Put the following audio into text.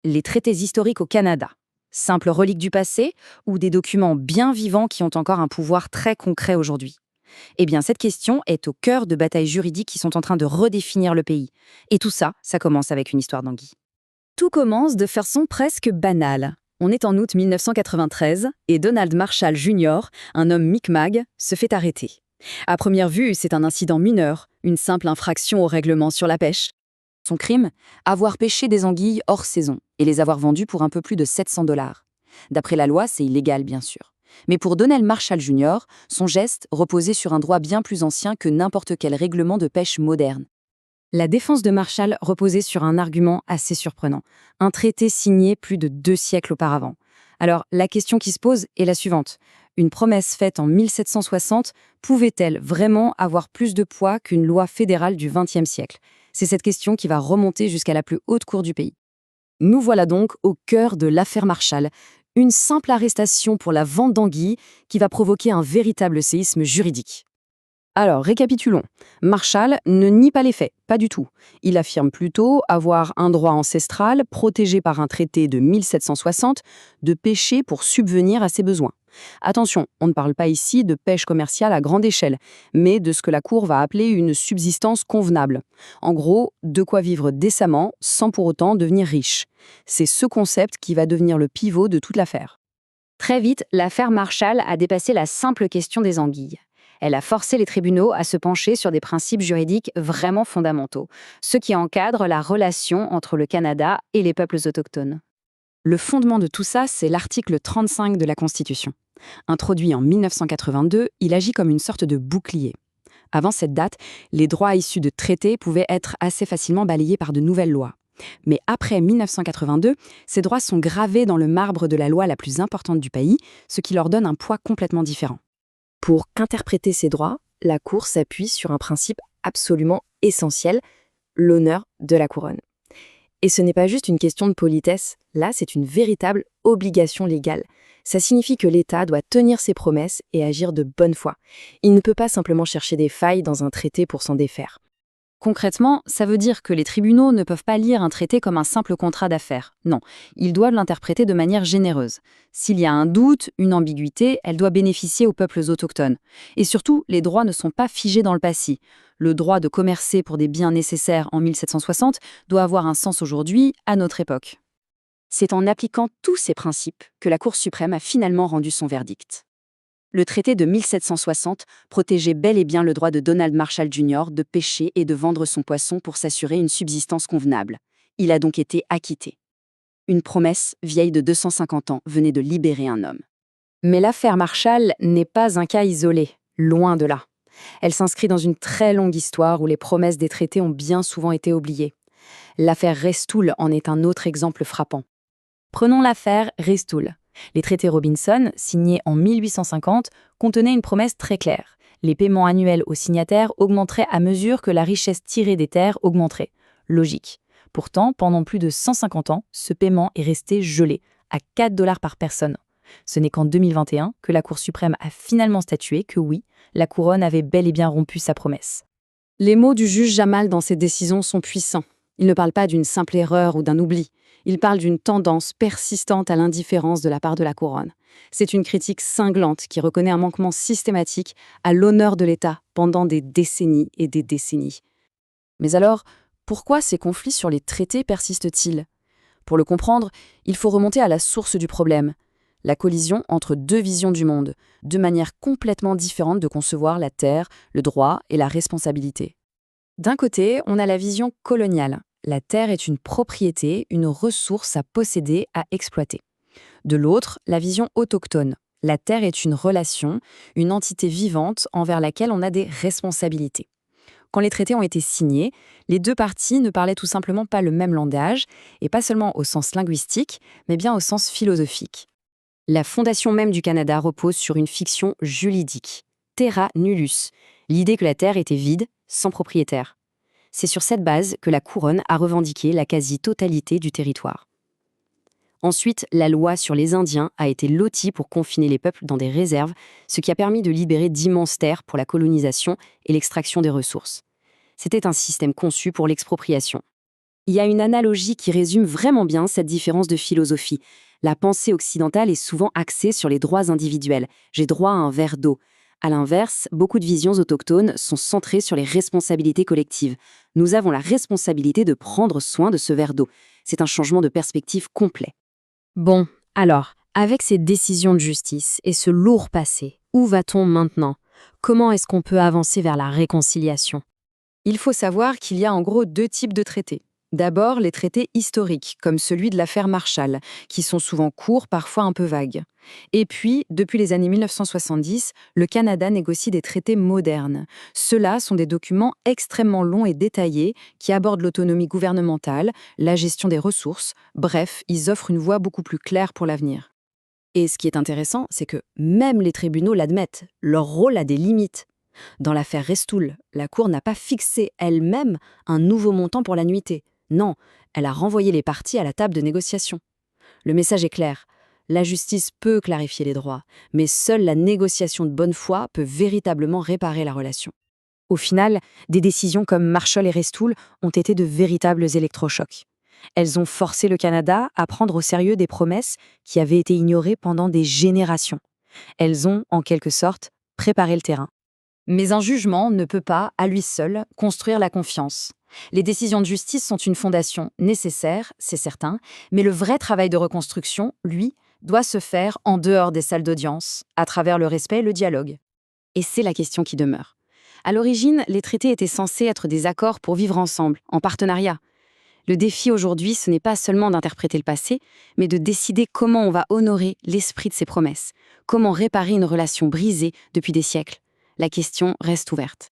Les traités historiques au Canada, simples reliques du passé ou des documents bien vivants qui ont encore un pouvoir très concret aujourd'hui? Eh bien, cette question est au cœur de batailles juridiques qui sont en train de redéfinir le pays. Et tout ça, ça commence avec une histoire d'anguille. Tout commence de façon presque banale. On est en août 1993 et Donald Marshall Jr., un homme Mi'kmaq, se fait arrêter. À première vue, c'est un incident mineur, une simple infraction au règlement sur la pêche. Son crime, avoir pêché des anguilles hors saison et les avoir vendues pour un peu plus de 700 $. D'après la loi, c'est illégal, bien sûr. Mais pour Donald Marshall Jr., son geste reposait sur un droit bien plus ancien que n'importe quel règlement de pêche moderne. La défense de Marshall reposait sur un argument assez surprenant, un traité signé plus de 2 siècles auparavant. Alors, la question qui se pose est la suivante. Une promesse faite en 1760 pouvait-elle vraiment avoir plus de poids qu'une loi fédérale du XXe siècle? C'est cette question qui va remonter jusqu'à la plus haute cour du pays. Nous voilà donc au cœur de l'affaire Marshall, une simple arrestation pour la vente d'anguilles qui va provoquer un véritable séisme juridique. Alors, récapitulons. Marshall ne nie pas les faits, pas du tout. Il affirme plutôt avoir un droit ancestral, protégé par un traité de 1760, de pêcher pour subvenir à ses besoins. Attention, on ne parle pas ici de pêche commerciale à grande échelle, mais de ce que la Cour va appeler une subsistance convenable. En gros, de quoi vivre décemment sans pour autant devenir riche. C'est ce concept qui va devenir le pivot de toute l'affaire. Très vite, l'affaire Marshall a dépassé la simple question des anguilles. Elle a forcé les tribunaux à se pencher sur des principes juridiques vraiment fondamentaux, ceux qui encadrent la relation entre le Canada et les peuples autochtones. Le fondement de tout ça, c'est l'article 35 de la Constitution. Introduit en 1982, il agit comme une sorte de bouclier. Avant cette date, les droits issus de traités pouvaient être assez facilement balayés par de nouvelles lois. Mais après 1982, ces droits sont gravés dans le marbre de la loi la plus importante du pays, ce qui leur donne un poids complètement différent. Pour qu'interpréter ces droits, la Cour s'appuie sur un principe absolument essentiel, l'honneur de la couronne. Et ce n'est pas juste une question de politesse, là c'est une véritable obligation légale. Ça signifie que l'État doit tenir ses promesses et agir de bonne foi. Il ne peut pas simplement chercher des failles dans un traité pour s'en défaire. Concrètement, ça veut dire que les tribunaux ne peuvent pas lire un traité comme un simple contrat d'affaires. Non, ils doivent l'interpréter de manière généreuse. S'il y a un doute, une ambiguïté, elle doit bénéficier aux peuples autochtones. Et surtout, les droits ne sont pas figés dans le passé. Le droit de commercer pour des biens nécessaires en 1760 doit avoir un sens aujourd'hui, à notre époque. C'est en appliquant tous ces principes que la Cour suprême a finalement rendu son verdict. Le traité de 1760 protégeait bel et bien le droit de Donald Marshall Jr. de pêcher et de vendre son poisson pour s'assurer une subsistance convenable. Il a donc été acquitté. Une promesse, vieille de 250 ans, venait de libérer un homme. Mais l'affaire Marshall n'est pas un cas isolé, loin de là. Elle s'inscrit dans une très longue histoire où les promesses des traités ont bien souvent été oubliées. L'affaire Restoule en est un autre exemple frappant. Prenons l'affaire Restoule. Les traités Robinson, signés en 1850, contenaient une promesse très claire. Les paiements annuels aux signataires augmenteraient à mesure que la richesse tirée des terres augmenterait. Logique. Pourtant, pendant plus de 150 ans, ce paiement est resté gelé, à 4 $ par personne. Ce n'est qu'en 2021 que la Cour suprême a finalement statué que oui, la couronne avait bel et bien rompu sa promesse. Les mots du juge Jamal dans ses décisions sont puissants. Il ne parle pas d'une simple erreur ou d'un oubli. Il parle d'une tendance persistante à l'indifférence de la part de la couronne. C'est une critique cinglante qui reconnaît un manquement systématique à l'honneur de l'État pendant des décennies et des décennies. Mais alors, pourquoi ces conflits sur les traités persistent-ils? Pour le comprendre, il faut remonter à la source du problème, la collision entre deux visions du monde, deux manières complètement différentes de concevoir la terre, le droit et la responsabilité. D'un côté, on a la vision coloniale. La terre est une propriété, une ressource à posséder, à exploiter. De l'autre, la vision autochtone. La terre est une relation, une entité vivante envers laquelle on a des responsabilités. Quand les traités ont été signés, les deux parties ne parlaient tout simplement pas le même langage, et pas seulement au sens linguistique, mais bien au sens philosophique. La fondation même du Canada repose sur une fiction juridique, terra nullus, l'idée que la terre était vide, sans propriétaire. C'est sur cette base que la couronne a revendiqué la quasi-totalité du territoire. Ensuite, la loi sur les Indiens a été lotie pour confiner les peuples dans des réserves, ce qui a permis de libérer d'immenses terres pour la colonisation et l'extraction des ressources. C'était un système conçu pour l'expropriation. Il y a une analogie qui résume vraiment bien cette différence de philosophie. La pensée occidentale est souvent axée sur les droits individuels. J'ai droit à un verre d'eau. À l'inverse, beaucoup de visions autochtones sont centrées sur les responsabilités collectives. Nous avons la responsabilité de prendre soin de ce verre d'eau. C'est un changement de perspective complet. Bon, alors, avec ces décisions de justice et ce lourd passé, où va-t-on maintenant? Comment est-ce qu'on peut avancer vers la réconciliation? Il faut savoir qu'il y a en gros deux types de traités. D'abord, les traités historiques, comme celui de l'affaire Marshall, qui sont souvent courts, parfois un peu vagues. Et puis, depuis les années 1970, le Canada négocie des traités modernes. Ceux-là sont des documents extrêmement longs et détaillés qui abordent l'autonomie gouvernementale, la gestion des ressources, bref, ils offrent une voie beaucoup plus claire pour l'avenir. Et ce qui est intéressant, c'est que même les tribunaux l'admettent, leur rôle a des limites. Dans l'affaire Restoul, la Cour n'a pas fixé elle-même un nouveau montant pour la nuitée. Non, elle a renvoyé les parties à la table de négociation. Le message est clair. La justice peut clarifier les droits, mais seule la négociation de bonne foi peut véritablement réparer la relation. Au final, des décisions comme Marshall et Restoul ont été de véritables électrochocs. Elles ont forcé le Canada à prendre au sérieux des promesses qui avaient été ignorées pendant des générations. Elles ont, en quelque sorte, préparé le terrain. Mais un jugement ne peut pas, à lui seul, construire la confiance. Les décisions de justice sont une fondation nécessaire, c'est certain, mais le vrai travail de reconstruction, lui, doit se faire en dehors des salles d'audience, à travers le respect et le dialogue. Et c'est la question qui demeure. À l'origine, les traités étaient censés être des accords pour vivre ensemble, en partenariat. Le défi aujourd'hui, ce n'est pas seulement d'interpréter le passé, mais de décider comment on va honorer l'esprit de ces promesses, comment réparer une relation brisée depuis des siècles. La question reste ouverte.